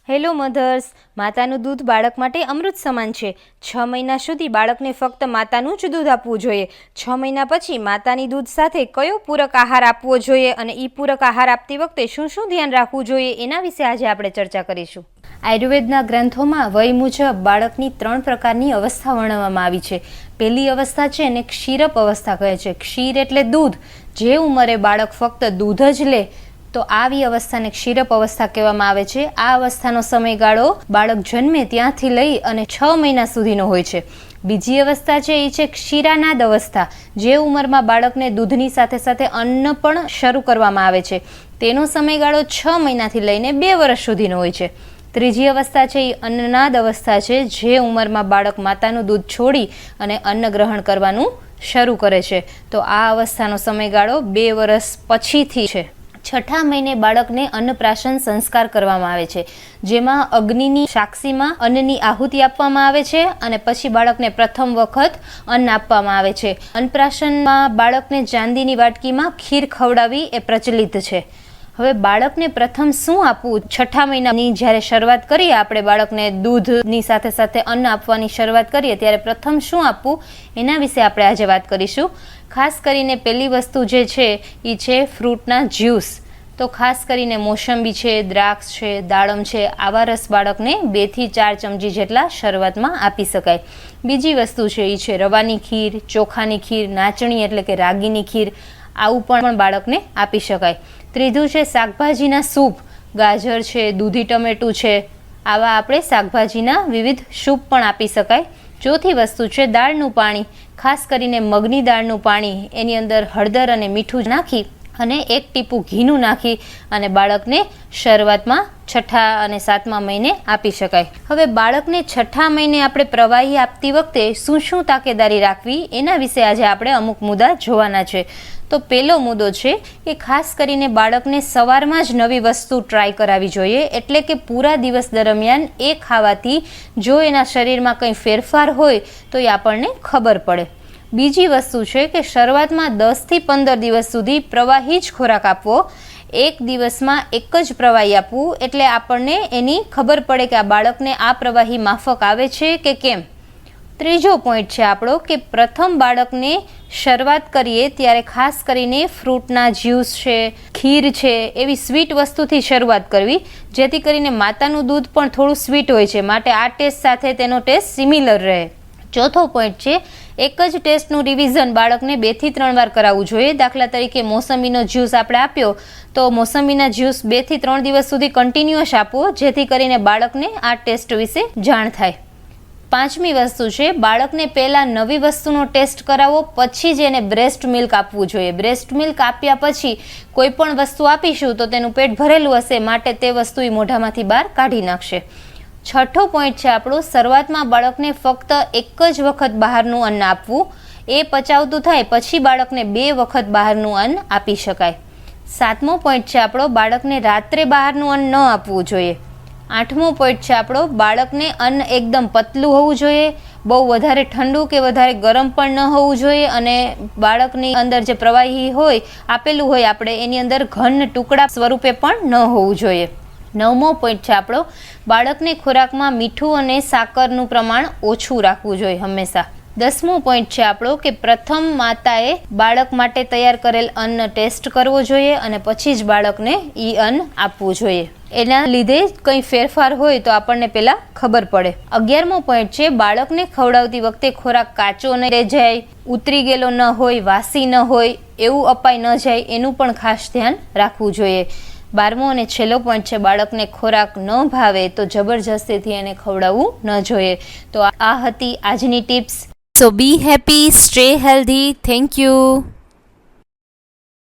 Hello mothers, માતાનું દૂધ બાળક માટે અમૃત સમાન છે. 6 મહિના સુધી બાળકને ફક્ત માતાનું જ દૂધ આપવું જોઈએ. 6 મહિના પછી માતાની દૂધ સાથે કયો પૂરક આહાર આપવો જોઈએ અને એ પૂરક આહાર આપતી વખતે શું શું ધ્યાન રાખવું જોઈએ એના વિશે આજે આપણે ચર્ચા કરીશું. આયુર્વેદના ગ્રંથોમાં વય મુજબ બાળકની 3 પ્રકારની અવસ્થા વર્ણવવામાં આવી છે. પહેલી અવસ્થા છે એને ક્ષીરપ અવસ્થા કહે છે. ક્ષીર એટલે દૂધ. જે ઉંમરે બાળક ફક્ત દૂધ જ લે તો આવી અવસ્થાને ક્ષીરપ અવસ્થા કહેવામાં આવે છે. આ અવસ્થાનો સમયગાળો બાળક જન્મે ત્યાંથી લઈ અને 6 મહિના સુધીનો હોય છે. બીજી અવસ્થા છે એ છે ક્ષીરાનાદ અવસ્થા. જે ઉંમરમાં બાળકને દૂધની સાથે સાથે અન્ન પણ શરૂ કરવામાં આવે છે. તેનો સમયગાળો 6 મહિનાથી લઈને 2 વર્ષ સુધીનો હોય છે. ત્રીજી અવસ્થા છે એ અન્નનાદ અવસ્થા છે. જે ઉંમરમાં બાળક માતાનું દૂધ છોડી અને અન્ન ગ્રહણ કરવાનું શરૂ કરે છે. તો આ અવસ્થાનો સમયગાળો 2 વર્ષ પછીથી છે. 6ઠા મહિને બાળકને અન્નપ્રાશન સંસ્કાર કરવામાં આવે છે, જેમાં અગ્નિની સાક્ષીમાં અન્નની આહુતિ આપવામાં આવે છે અને પછી બાળકને પ્રથમ વખત અન્ન આપવામાં આવે છે. અન્નપ્રાશનમાં બાળકને ચાંદીની વાટકીમાં ખીર ખવડાવવી એ પ્રચલિત છે. હવે બાળકને પ્રથમ શું આપવું, 6ઠા મહિનાની જ્યારે શરૂઆત કરીએ આપણે બાળકને દૂધની સાથે સાથે અન્ન આપવાની શરૂઆત કરીએ ત્યારે પ્રથમ શું આપવું એના વિશે આપણે આજે વાત કરીશું. ખાસ કરીને પહેલી વસ્તુ જે છે એ છે ફ્રૂટના જ્યુસ. તો ખાસ કરીને મોસંબી છે, દ્રાક્ષ છે, દાડમ છે, આવા રસ બાળકને 2 થી 4 ચમચી જેટલા શરૂઆતમાં આપી શકાય. બીજી વસ્તુ છે એ છે રવાની ખીર, ચોખાની ખીર, નાચણી એટલે કે રાગીની ખીર, આવું પણ બાળકને આપી શકાય. ત્રીજું છે શાકભાજીના સૂપ. ગાજર છે, દૂધી ટમેટું છે, આવા આપણે શાકભાજીના વિવિધ સૂપ પણ આપી શકાય. ચોથી વસ્તુ છે દાળનું પાણી. ખાસ કરીને મગની દાળનું પાણી, એની અંદર હળદર અને મીઠું નાખી અને 1 ટીપું ઘીનું નાખી અને બાળકને શરૂઆતમાં 6ઠા અને 7મા મહિને આપી શકાય. હવે બાળકને 6ઠા મહિને આપણે પ્રવાહી આપતી વખતે શું શું તાકેદારી રાખવી એના વિશે આજે આપણે અમુક મુદ્દા જોવાના છે. તો પહેલો મુદ્દો છે કે ખાસ કરીને બાળકને સવારમાં જ નવી વસ્તુ ટ્રાય કરાવવી જોઈએ. એટલે કે પૂરા દિવસ દરમિયાન એ ખાવાથી જો એના શરીરમાં કંઈ ફેરફાર હોય તો એ આપણને ખબર પડે. બીજી વસ્તુ છે કે શરૂઆતમાં 10 થી 15 દિવસ સુધી પ્રવાહી જ ખોરાક આપવો. એક દિવસમાં એક જ પ્રવાહી આપવું એટલે આપણને એની ખબર પડે કે આ બાળકને આ પ્રવાહી માફક આવે છે કે કેમ. ત્રીજો પોઈન્ટ છે આપણો કે પ્રથમ બાળકને શરૂઆત કરીએ ત્યારે ખાસ કરીને ફ્રૂટના જ્યુસ છે, ખીર છે, એવી સ્વીટ વસ્તુથી શરૂઆત કરવી, જેથી કરીને માતાનું દૂધ પણ થોડું સ્વીટ હોય છે, માટે આ ટેસ્ટ સાથે તેનો ટેસ્ટ સિમિલર રહે. ચોથો પોઈન્ટ છે એક જ ટેસ્ટનું રિવિઝન બાળકને 2 થી 3 વાર કરાવવું જોઈએ. દાખલા તરીકે મોસંબીનો જ્યુસ આપણે આપ્યો તો મોસંબીના જ્યુસ 2 થી 3 દિવસ સુધી કન્ટિન્યુઅસ આપવો, જેથી કરીને બાળકને આ ટેસ્ટ વિશે જાણ થાય. 5મી વસ્તુ છે બાળકને પહેલાં નવી વસ્તુનો ટેસ્ટ કરાવો, પછી જ એને બ્રેસ્ટ મિલ્ક આપવું જોઈએ. બ્રેસ્ટ મિલ્ક આપ્યા પછી કોઈ પણ વસ્તુ આપીશું તો તેનું પેટ ભરેલું હશે, માટે તે વસ્તુ એ મોઢામાંથી બહાર કાઢી નાખશે. 6ઠો પોઈન્ટ છે આપણો શરૂઆતમાં બાળકને ફક્ત એક જ વખત બહારનું અન્ન આપવું. એ પચાવતું થાય પછી બાળકને 2 વખત બહારનું અન્ન આપી શકાય. 7મો પોઈન્ટ છે આપણો બાળકને રાત્રે બહારનું અન્ન ન આપવું જોઈએ. 8મો પોઈન્ટ છે આપણો બાળકને અન્ન એકદમ પતલું હોવું જોઈએ, બહુ વધારે ઠંડુ કે વધારે ગરમ પણ ન હોવું જોઈએ અને બાળકની અંદર જે પ્રવાહી હોય આપેલું હોય આપણે એની અંદર ઘન ટુકડા સ્વરૂપે પણ ન હોવું જોઈએ. 9મો પોઈન્ટ છે આપણો બાળકને ખોરાકમાં મીઠું અને સાકરનું પ્રમાણ ઓછું રાખવું જોઈએ હંમેશા. 10મો પોઈન્ટ છે આપણો કે પ્રથમ માતાએ બાળક માટે તૈયાર કરેલ અન્ન ટેસ્ટ કરવો જોઈએ અને પછી જ બાળકને એ અન્ન આપવું જોઈએ. એના લીધે કંઈ ફેરફાર હોય તો આપણને પહેલાં ખબર પડે. 11મો પોઈન્ટ છે બાળકને ખવડાવતી વખતે ખોરાક કાચો ન રહી જાય, ઉતરી ગયેલો ન હોય, વાસી ન હોય, એવું અપાઈ ન જાય, એનું પણ ખાસ ધ્યાન રાખવું જોઈએ. 12મો અને છેલ્લો પોઈન્ટ છે બાળકને ખોરાક ન ભાવે તો જબરજસ્તીથી એને ખવડાવવું ન જોઈએ. તો આ હતી આજની tips. So be happy, stay healthy. Thank you.